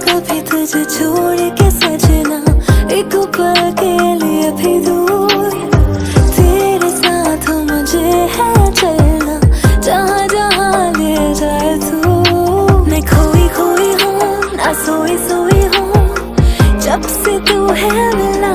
कभी तुझे छोड़ के सजना, एक पल के लिए भी दूर। तेरे साथ मुझे है चलना, जहाँ जहाँ ले जाए तू। मैं खोई खोई हूँ ना सोई सोई हूँ, जब से तू है मिला।